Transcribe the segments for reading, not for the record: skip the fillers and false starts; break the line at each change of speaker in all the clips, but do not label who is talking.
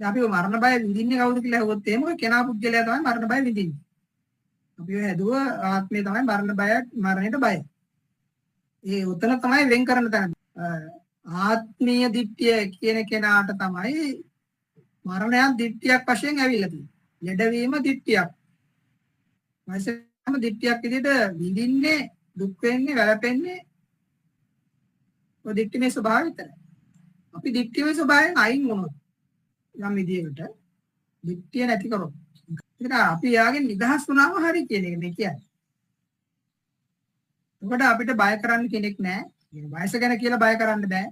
අපි මරණ බය විඳින්නේ කවුද කියලා අහුවොත් එහෙම ඔය කෙනා පුද්ගලයා තමයි මරණ බය විඳින්නේ. අපි ඔය හැදුව ආත්මය තමයි මරණයට බය. ඒ උතන තමයි වෙන් කරන තැන. ආත්මීය දිට්ඨිය කියන කෙනාට තමයි මරණයක් දිට්ඨියක් වශයෙන් ඇවිල්ලා තියෙන්නේ. ලෙඩවීම දිට්ඨියක්. වයසම දිට්ඨියක් විදිහට විඳින්නේ දුක් වෙන්නේ වැළපෙන්නේ ඔය දිට්ඨිමේ ස්වභාවය විතරයි. අපි දිට්ඨිමේ ස්වභාවයෙන් අයින් වුණොත් යම් විදියකට දිට්ඨිය නැති කරොත් ඒක අපි යාගෙන් නිදහස් වුණාම හරි කියන එක නේ කියන්නේ. මොකද අපිට බය කරන්න කෙනෙක් නැහැ. වයස ගැන කියලා බය කරන්න බෑ.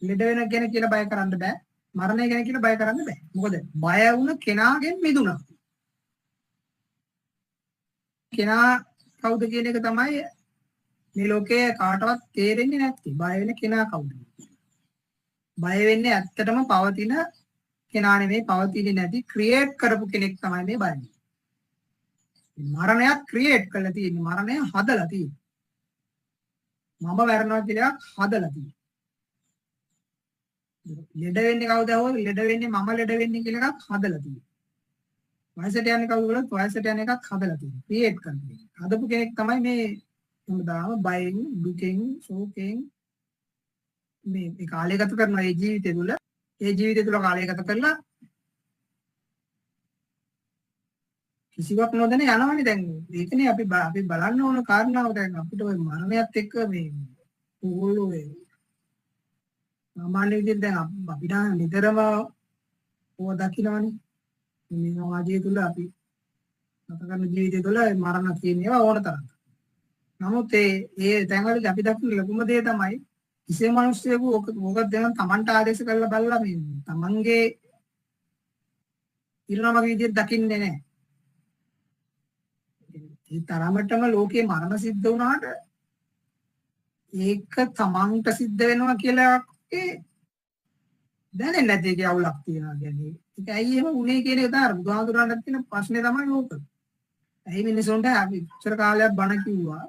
ලෙඩ වෙන ගැන කියලා බය කරන්න බෑ. මරණය ගැන කියලා බය කරන්න බෑ. මොකද බය වුණ කෙනාගෙන් මිදුණා. කෙනා කවුද කියන එක තමයි මේ ලෝකේ කාටවත් තේරෙන්නේ නැත්තේ. බය වෙන කෙනා කවුද? බය වෙන්නේ ඇත්තටම පවතින කෙනා නෙමෙයි, පවතින්නේ නැති ක්‍රියේට් කරපු කෙනෙක් තමයි මේ බය. මරණයත් ක්‍රියේට් කරලා තියෙන්නේ. මරණය හදලා තියෙන්නේ. මම මරනවා කියලා හදලා තියෙන්නේ. ලෙඩ වෙන්නේ කවුද? ලෙඩ වෙන්නේ මම ලෙඩ වෙන්නේ කියලා එකක් හදලා තියෙන්නේ. වයසට යන්නේ කවුරුත් වයසට යන එකක් හදලා තියෙනවා. ක්‍රියේට් කරන්නේ. හදපු කෙනෙක් තමයි මේ හැමදාම බයෙන්, දුකෙන්, ශෝකයෙන් මේ කාලය ගත කරන ඒ ජීවිතය තුළ කාලය ගත කරලා කිසිවක් නොදැන යනවනේ දැන්. ඒකනේ අපි බලන්න ඕන කාරණාව. දැන් අපිට ওই මරණයත් එක්ක මේ ඕගොල්ලෝ සාමාන්‍ය විදිහට දැන් අපිට නිතරම ඕවා දකින්නවනේ. මේ සමාජය තුළ අපි ගත කරන ජීවිතය තුළ මරණ කියන ඒවා ඕන තරම්. නමුත් ඒ තැන්වලදී අපි දකින්න ලොකුම දේ තමයි කිසිම මිනිස්සෙකු ඕක දැන් Tamanට ආදේශ කරලා බලලා මේ Tamanගේ ඉරණමගේ විදිහට දකින්නේ නැහැ. ඒ තරමටම ලෝකේ මරණ සිද්ධ වුණාට ඒක Tamanට සිද්ධ වෙනවා කියලා දැනෙන්නේ නැති එකේ අවුලක් තියෙනවා කියන්නේ. ඒක ඇයි එහෙම වුනේ කියන එක තමයි බුදුහාමුදුරන්ට තියෙන ප්‍රශ්නේ තමයි ඕක. ඇයි මිනිසුන්ට අපි ඉතර කාලයක් බණ කිව්වා.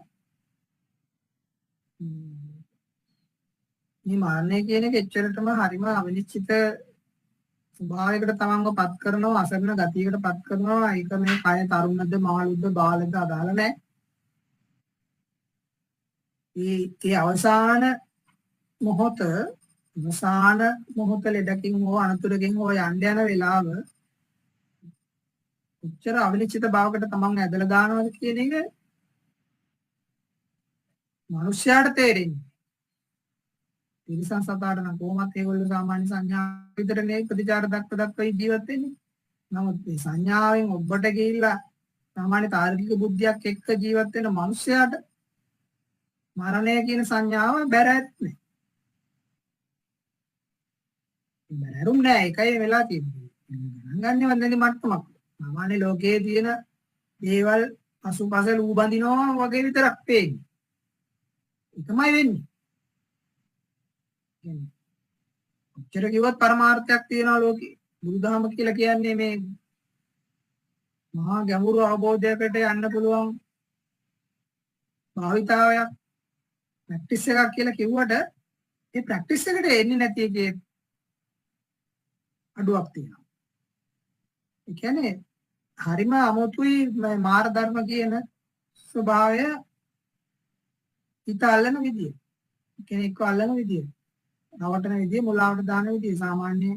මේ මරණය කියන එක එච්චරටම හරිම අවිනිශ්චිත ස්වභාවයකට තමන්ව පත් කරනවා, අසරණ ගතියකට පත් කරනවා. ඒක මේ කය තරුණද මාළුද බාලද අදාළ නැහැ. ඒ අවසාන මොහොත ලෙඩකින් හෝ අනතුරකින් හෝ යන්න යන වෙලාව උච්චර අවිනිශ්චිත භාවයකට තමන් ඇදලා දානවාද කියන එක මනුෂ්‍යයාට තේරෙන්නේ. තිරිසන් සතාට නම් කොහොමත් ඒගොල්ලෝ සාමාන්‍ය සංඥා විතරනේ ප්‍රතිචාර දක්ව ජීවත් වෙන්නේ. නමුත් මේ සංඥාවෙන් ඔබට ගිහිල්ලා සාමාන්‍ය තාර්කික බුද්ධියක් එක්ක ජීවත් වෙන මනුෂ්‍යයාට මරණය කියන සංඥාව බැරෑත් නෑ. බැරුම් නෑ. ඒකයි වෙලා තියෙන්නේ. ගණන් ගන්න වන්දනේ මට්ටමක්. සාමාන්‍ය ලෝකයේ තියෙන දේවල් පසුපස ලූ බඳිනවා වගේ විතරක් පේන්නේ. ඒකමයි වෙන්නේ. ඔච්චර කිව්වත් පරමාර්ථයක් තියෙනවා ලෝකේ. බුදුදහම කියලා කියන්නේ මේ මහා ගැඹුරු අවබෝධයකට යන්න පුළුවන් භාවිතාවයක්, ප්‍රැක්ටිස් එකක් කියලා කිව්වට ඒ ප්‍රැක්ටිස් එකට එන්නේ නැති එකේ අඩුවක් තියෙනවා. ඒ කියන්නේ හරිම අමුතුයි මාර ධර්ම කියන ස්වභාවය හිත අල්ලන විදිය. කෙනෙක්ව අල්ලන විදිය. නවටන විදිය, මුලාවට දාන විදිය සාමාන්‍ය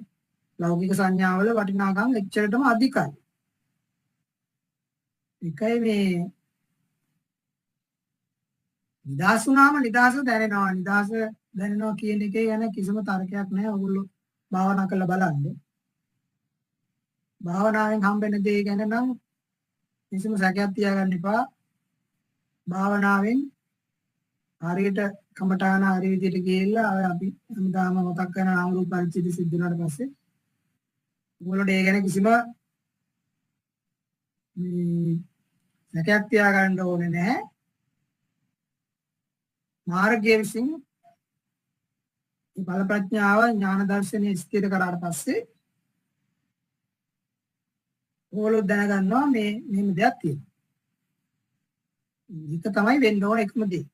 ලෞකික සංඥාවල වටිනාකම් එච්චරටම අධිකයි. ඒකයි මේ නිදාසුනාම නිදාස දැනෙනවා කියන එකේ යන කිසිම තර්කයක් නැහැ. ඔයගොල්ලෝ භාවනා කරලා බලන්න. භාවනාවෙන් හම්බෙන දේ ගැන නම් කිසිම සැකයක් තියාගන්න එපා. භාවනාවෙන් හරියට කමඨාන හරි විදිහට ගිහිල්ලා අපි හැමදාම මතක් කරන නාම රූප පරිච්ඡේද සිද්ධ වුණාට පස්සේ ඔයගොල්ලෝට ඒ ගැන කිසිම සැකයක් තියාගන්න ඕනේ නැහැ. මාර්ගයේ විසින් මේ බල ප්‍රඥාව ඥාන දර්ශනය ස්ථිර කරාට පස්සේ ඕගොල්ලෝ දැනගන්නවා මේ මෙහෙම දෙයක් තියෙනවා. ඒක තමයි වෙන්න ඕන එකම දේ.